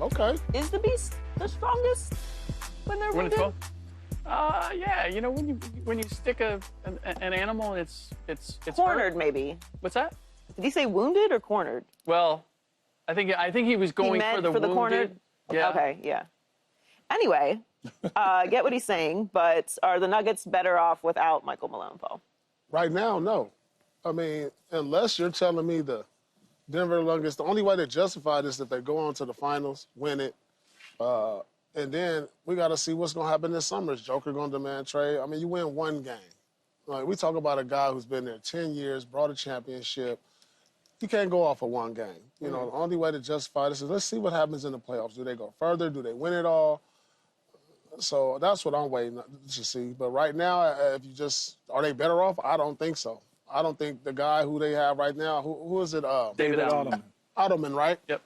Okay. Is the Beast the strongest when they're wounded? Yeah. You know, when you stick an animal, it's cornered, hurt. maybe. What's that? Did he say wounded or cornered? Well, I think he was going for the wounded. Cornered? Yeah. Okay, yeah. Anyway, I get what he's saying, but are the Nuggets better off without Michael Malone, Paul? Right now, no. I mean, unless you're telling me the Denver Nuggets, the only way to justify this is if they go on to the finals, win it, and then we got to see what's going to happen this summer. Is Joker going to demand trade? I mean, you win one game. Like, we talk about a guy who's been there 10 years, brought a championship. You can't go off of one game. You know, the only way to justify this is let's see what happens in the playoffs. Do they go further? Do they win it all? So that's what I'm waiting to see. But right now, if you just, are they better off? I don't think so. I don't think the guy who they have right now, who is it? David Adelman. Adelman, right? Yep.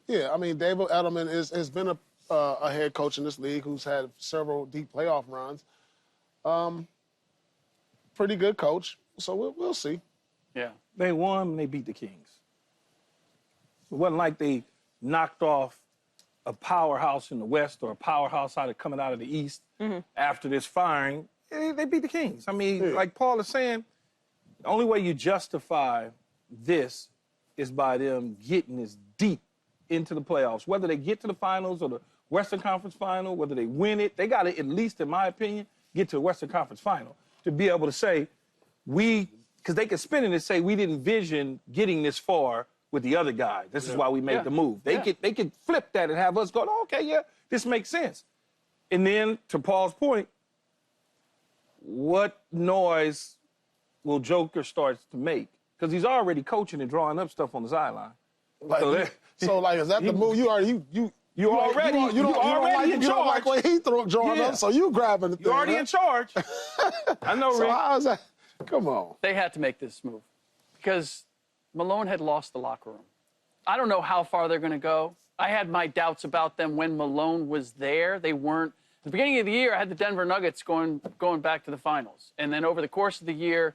Yeah, I mean, David Adelman has been a head coach in this league who's had several deep playoff runs. Pretty good coach, so we'll see. Yeah. They won and they beat the Kings. It wasn't like they knocked off a powerhouse in the West or a powerhouse coming out of the East after this firing. They beat the Kings. I mean, like Paul is saying, the only way you justify this is by them getting as deep into the playoffs. Whether they get to the finals or the Western Conference Final, whether they win it, they got to, at least in my opinion, get to the Western Conference Final to be able to say, because they can spin it and say, we didn't envision getting this far with the other guy. This is why we made the move. They could flip that and have us go, oh, okay, yeah, this makes sense. And then, to Paul's point, what noise will Joker start to make? Because he's already coaching and drawing up stuff on the sideline. Like, so is that the move? You already in charge. You don't like what he drawing up, so you grabbing the thing. You're already in charge. I know, so Rick. how's that? Come on. They had to make this move because Malone had lost the locker room. I don't know how far they're going to go. I had my doubts about them when Malone was there. They weren't. At the beginning of the year, I had the Denver Nuggets going back to the finals. And then over the course of the year,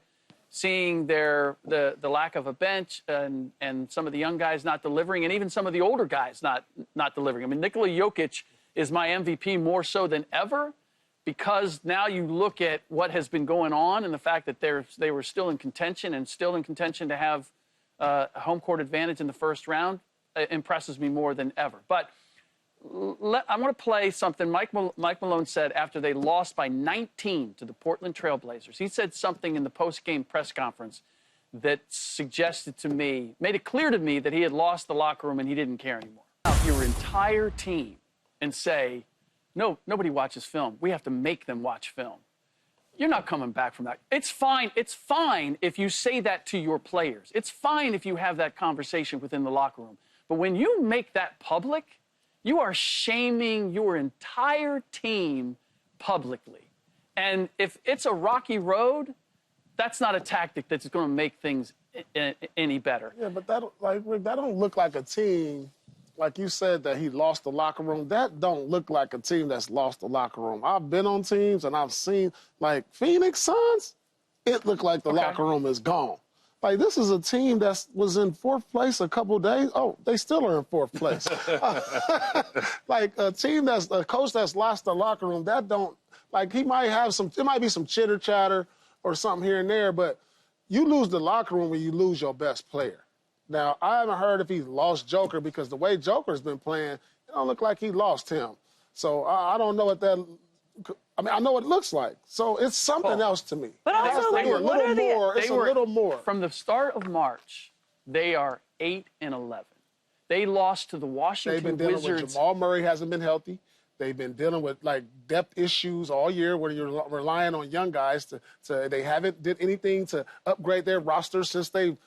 seeing the lack of a bench and some of the young guys not delivering, and even some of the older guys not delivering. I mean, Nikola Jokić is my MVP more so than ever, because now you look at what has been going on and the fact that they were still in contention and still in contention to have a home court advantage in the first round impresses me more than ever. But I want to play something Mike Malone said after they lost by 19 to the Portland Trail Blazers. He said something in the post-game press conference that suggested to me, made it clear to me that he had lost the locker room and he didn't care anymore. Your entire team and say, no, nobody watches film. We have to make them watch film. You're not coming back from that. It's fine. It's fine if you say that to your players. It's fine if you have that conversation within the locker room. But when you make that public, you are shaming your entire team publicly. And if it's a rocky road, that's not a tactic that's going to make things any better. Yeah, but Rick, that don't look like a team. Like you said, that he lost the locker room. That don't look like a team that's lost the locker room. I've been on teams and I've seen, like, Phoenix Suns, it looked like the locker room is gone. Like, this is a team that was in fourth place a couple of days. Oh, they still are in fourth place. Like, a coach that's lost the locker room, that don't, like, he might have there might be some chitter chatter or something here and there, but you lose the locker room when you lose your best player. Now, I haven't heard if he lost Joker, because the way Joker's been playing, it don't look like he lost him. So I don't know what that. I mean, I know what it looks like. So it's something else to me. But also, it's a little more. From the start of March, they are 8-11. They lost to the Washington They've been dealing Wizards. with Jamal Murray hasn't been healthy. They've been dealing with, like, depth issues all year where you're relying on young guys they haven't did anything to upgrade their roster since they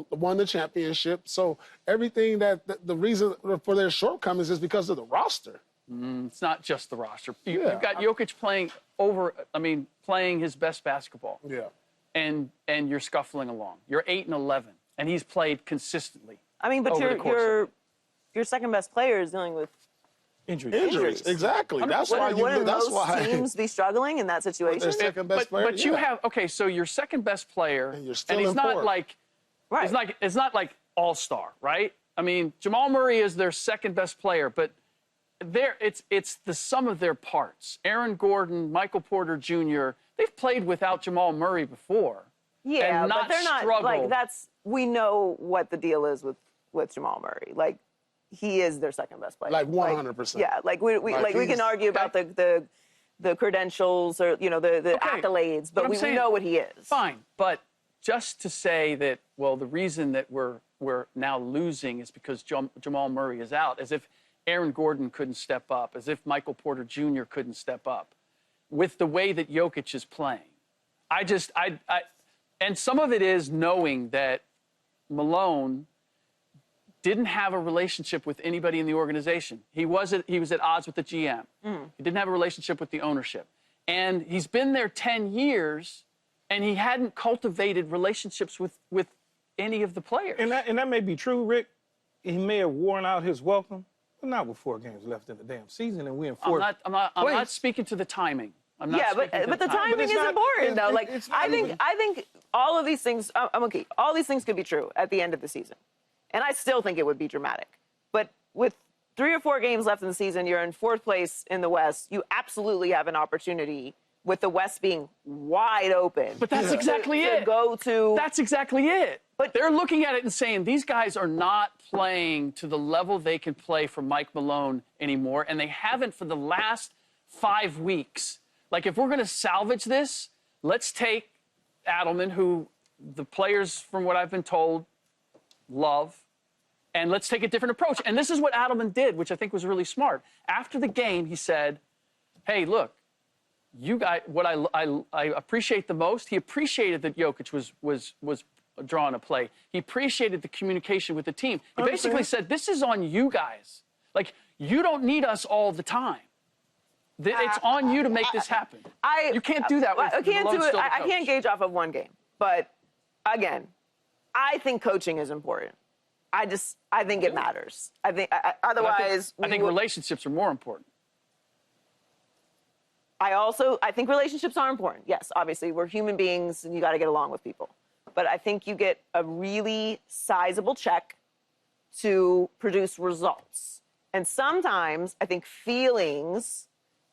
won the championship. So everything the reason for their shortcomings is because of the roster. It's not just the roster. You've got Jokić playing his best basketball. Yeah. And you're scuffling along. You're 8-11, and he's played consistently. I mean, but your second best player is dealing with Injuries, exactly. That's why teams be struggling in that situation. Their second best player. But you have so your second best player, and you're still and he's in not fourth. like, it's not like all-star, right? I mean, Jamal Murray is their second best player, but it's the sum of their parts. Aaron Gordon, Michael Porter Jr., they've played without Jamal Murray before. Yeah, and but they're not struggled. like that's. We know what the deal is with Jamal Murray. Like, he is their second best player. Like 100%. Yeah, like we can argue about the credentials or the accolades, but we know what he is. Fine, but just to say that, well, the reason that we're now losing is because Jamal Murray is out, as if Aaron Gordon couldn't step up, as if Michael Porter Jr. couldn't step up, with the way that Jokić is playing. And some of it is knowing that Malone didn't have a relationship with anybody in the organization. He was at odds with the GM. He didn't have a relationship with the ownership. And he's been there 10 years, and he hadn't cultivated relationships with any of the players. And that may be true, Rick. He may have worn out his welcome, but not with 4 games left in the damn season, and we're in 4th. I'm not speaking to the timing. I'm not but the timing is important, though. Like, I think all of these things, I'm okay. All these things could be true at the end of the season. And I still think it would be dramatic. But with 3 or 4 games left in the season, you're in 4th place in the West. You absolutely have an opportunity, with the West being wide open. But that's exactly it. That's exactly it. But they're looking at it and saying, these guys are not playing to the level they can play for Mike Malone anymore, and they haven't for the last 5 weeks. Like, if we're going to salvage this, let's take Adelman, who the players, from what I've been told, love, and let's take a different approach. And this is what Adelman did, which I think was really smart. After the game, he said, hey, look, you guys, what I appreciate the most, he appreciated that Jokić was drawing a play. He appreciated the communication with the team. He basically said, this is on you guys. Like, you don't need us all the time. It's on you to make this happen. You can't do that with I can't gauge off of 1 game. But, again, I think coaching is important. I think it matters. I think otherwise... I think relationships are more important. I think relationships are important. Yes, obviously, we're human beings, and you got to get along with people. But I think you get a really sizable check to produce results. And sometimes I think feelings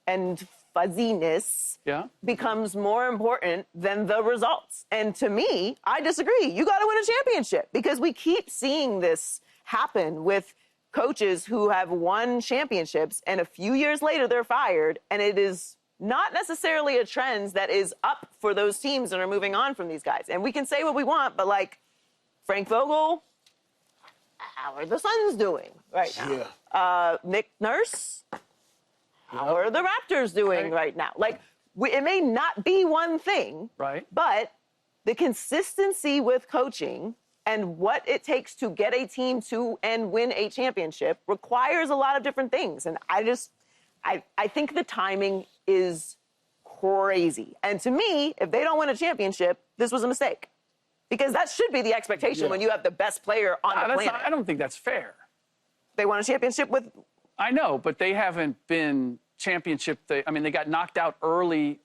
and fuzziness becomes more important than the results. And to me, I disagree. You got to win a championship, because we keep seeing this happen with coaches who have won championships, and a few years later they're fired, and it is not necessarily a trend that is up for those teams and are moving on from these guys. And we can say what we want, but, like, Frank Vogel, how are the Suns doing right now? Yeah. Nick Nurse, how are the Raptors doing right now? Like, it may not be one thing, right? But the consistency with coaching and what it takes to get a team to and win a championship requires a lot of different things. And I think the timing is crazy. And to me, if they don't win a championship, this was a mistake. Because that should be the expectation when you have the best player on the planet. I don't think that's fair. They won a championship with... I know, but they haven't been championship... they got knocked out earlier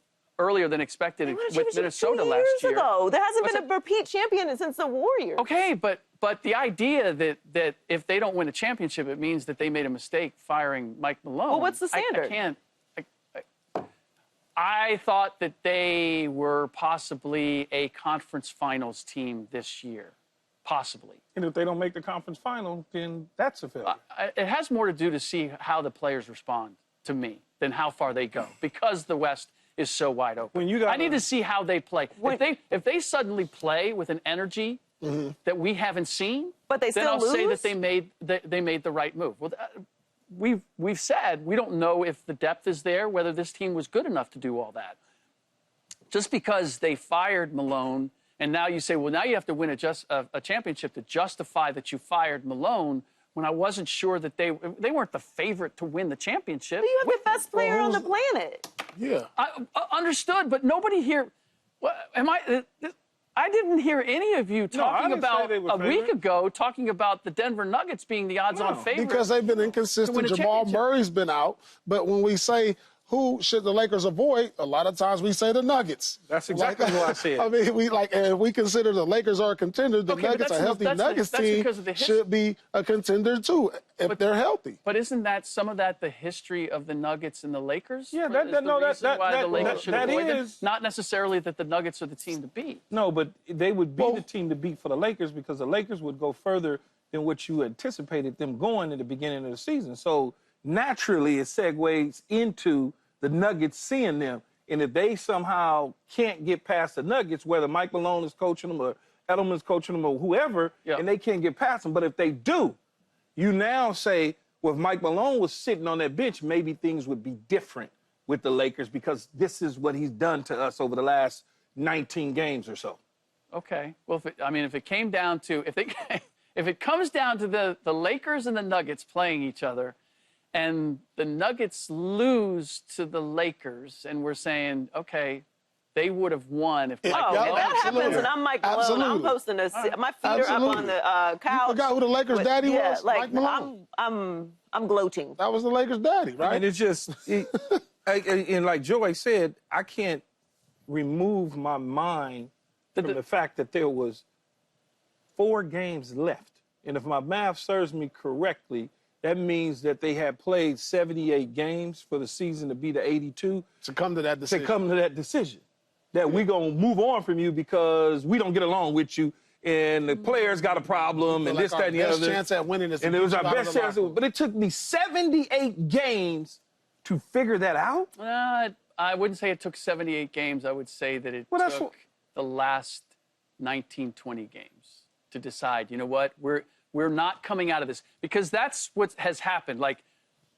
than expected with Minnesota last year. Ago. There hasn't been a repeat champion since the Warriors. Okay, but the idea that if they don't win a championship, it means that they made a mistake firing Mike Malone. Well, what's the standard? I thought that they were possibly a conference finals team this year. Possibly. And if they don't make the conference final, then that's a failure. It has more to do to see how the players respond to me than how far they go, because the West is so wide open. I need to see how they play. If they suddenly play with an energy that we haven't seen, but then I'll say that they made the right move. Well, we've said we don't know if the depth is there, whether this team was good enough to do all that. Just because they fired Malone, and now you say, well, now you have to win a championship to justify that you fired Malone, when I wasn't sure that they weren't the favorite to win the championship. But you have the best player on the planet. Yeah. I understood, but nobody here... I didn't hear any of you talking about a week ago, talking about the Denver Nuggets being the odds-on favorite. Because they've been inconsistent. Jamal Murray's been out. But when we say who should the Lakers avoid? A lot of times we say the Nuggets. That's exactly what I said. I mean, we consider the Lakers are a contender. The Nuggets, a healthy Nuggets team, should be a contender too if they're healthy. But isn't that some of that the history of the Nuggets and the Lakers? Yeah, that is not necessarily that the Nuggets are the team to beat. No, but they would be the team to beat for the Lakers because the Lakers would go further than what you anticipated them going at the beginning of the season. So naturally, it segues into the Nuggets seeing them. And if they somehow can't get past the Nuggets, whether Mike Malone is coaching them or Edelman's coaching them or whoever, and they can't get past them, but if they do, you now say, well, if Mike Malone was sitting on that bench, maybe things would be different with the Lakers because this is what he's done to us over the last 19 games or so. Okay. Well, if it came down to, if it comes down to the Lakers and the Nuggets playing each other, and the Nuggets lose to the Lakers, and we're saying, okay, they would have won if Mike Malone. If that happens, and I'm Mike Malone, I'm posting this. My feet are up on the couch. You forgot who the Lakers' daddy was? Like, Mike Malone. I'm gloating. That was the Lakers' daddy, right? And it's just, and like Joey said, I can't remove my mind from the fact that there was 4 games left. And if my math serves me correctly, that means that they had played 78 games for the season to be the 82. To come to that decision. That we're going to move on from you because we don't get along with you and the players got a problem and this, that, and the other. Our best chance at winning is and it was our best chance. But it took me 78 games to figure that out. I wouldn't say it took 78 games. I would say that it took the last 19, 20 games to decide, you know what, we're not coming out of this because that's what has happened. Like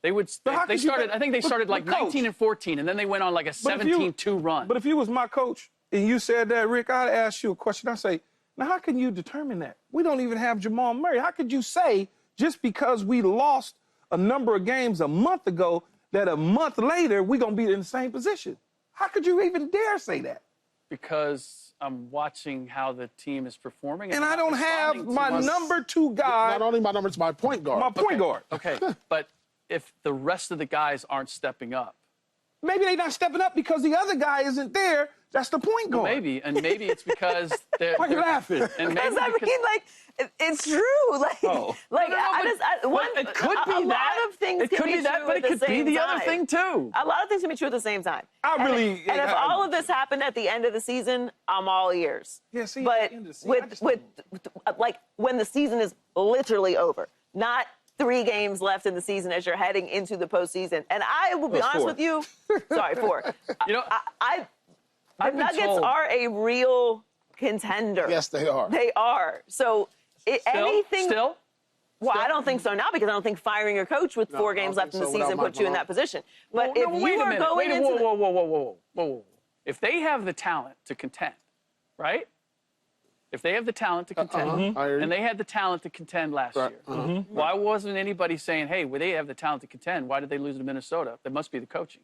they started, I think they started like 19 and 14, and then they went on like a 17-2 run. But if you was my coach and you said that, Rick, I'd ask you a question. I'd say, now how can you determine that? We don't even have Jamal Murray. How could you say just because we lost a number of games a month ago that a month later we're going to be in the same position? How could you even dare say that? Because I'm watching how the team is performing. And I don't have my number 2 guy. Not only my number 2, my point guard. My point guard. Okay, but if the rest of the guys aren't stepping up. Maybe they're not stepping up because the other guy isn't there. That's the point guard. Well, maybe it's because they're... Why are you laughing? And because I mean, like, it's true. Like, it could be a lot of things can be true but it could be the other thing too. A lot of things can be true at the same time. And if all of this happened at the end of the season, I'm all ears. Yeah, see, but with like when the season is literally over, not 3 games left in the season as you're heading into the postseason. And I will be honest with you. Sorry, 4. You know, the Nuggets are a real contender. Yes, they are. They are. So anything. Still? Well, I don't think so now because I don't think firing your coach with 4 games left in the season puts you in that position. But if you are going into whoa. If they have the talent to contend, right? If they have the talent to contend, and they had the talent to contend last year, why wasn't anybody saying, hey, well, they have the talent to contend, why did they lose to Minnesota? That must be the coaching.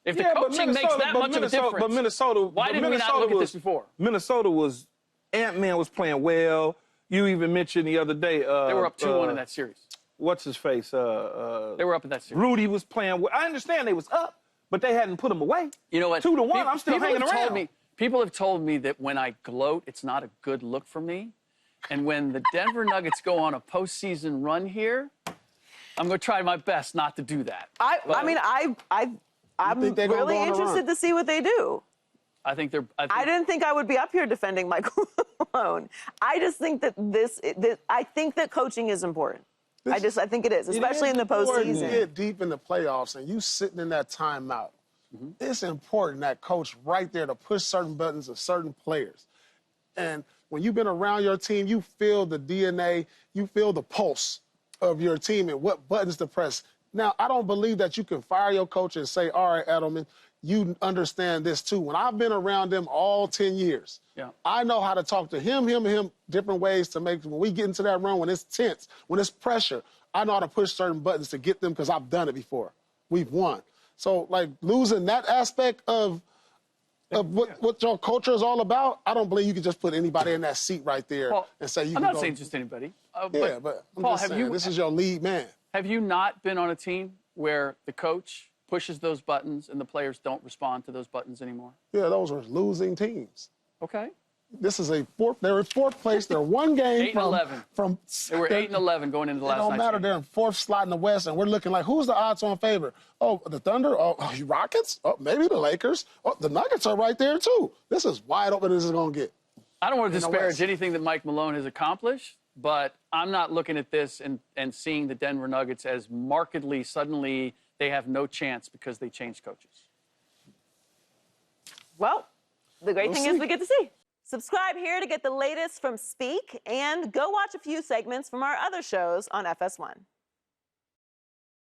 If the coaching makes that much of a difference, but Minnesota, why didn't we not look at this before? Minnesota was, Ant-Man was playing well. You even mentioned the other day. They were up 2-1 in that series. What's his face? They were up in that series. Rudy was playing well. I understand they was up, but they hadn't put him away. You know what? 2-1, I'm still hanging around. People have told me that when I gloat, it's not a good look for me. And when the Denver Nuggets go on a postseason run here, I'm going to try my best not to do that. I'm really interested to see what they do. I didn't think I would be up here defending Michael Malone. I just think that I think that coaching is important. I think it is, especially in the postseason. You get deep in the playoffs and you sitting in that timeout. It's important that coach right there to push certain buttons of certain players. And when you've been around your team, you feel the DNA, you feel the pulse of your team and what buttons to press. Now, I don't believe that you can fire your coach and say, all right, Edelman, you understand this too. When I've been around them all 10 years, I know how to talk to him, different ways to make, when we get into that run, when it's tense, when it's pressure, I know how to push certain buttons to get them because I've done it before. We've won. So, like, losing that aspect of what your culture is all about, I don't believe you can just put anybody in that seat right there and say you can go. I'm not saying just anybody. But I'm Paul, just saying, this is your lead man. Have you not been on a team where the coach pushes those buttons and the players don't respond to those buttons anymore? Yeah, those are losing teams. Okay. This is they're in fourth place. They're one game 8 and 11. from. They were 8 and 11 going into the last It don't night's matter. game. They're in fourth slot in the West, and we're looking like, who's the odds-on favorite? Oh, the Thunder? Oh, Rockets? Oh, maybe the Lakers? Oh, the Nuggets are right there, too. This is wide open. This is going to get. I don't want to in the disparage West. anything that Mike Malone has accomplished, but I'm not looking at this and seeing the Denver Nuggets as markedly, suddenly, they have no chance because they changed coaches. Well, the great We'll thing see. is we get to see. Subscribe here to get the latest from Speak, and go watch a few segments from our other shows on FS1.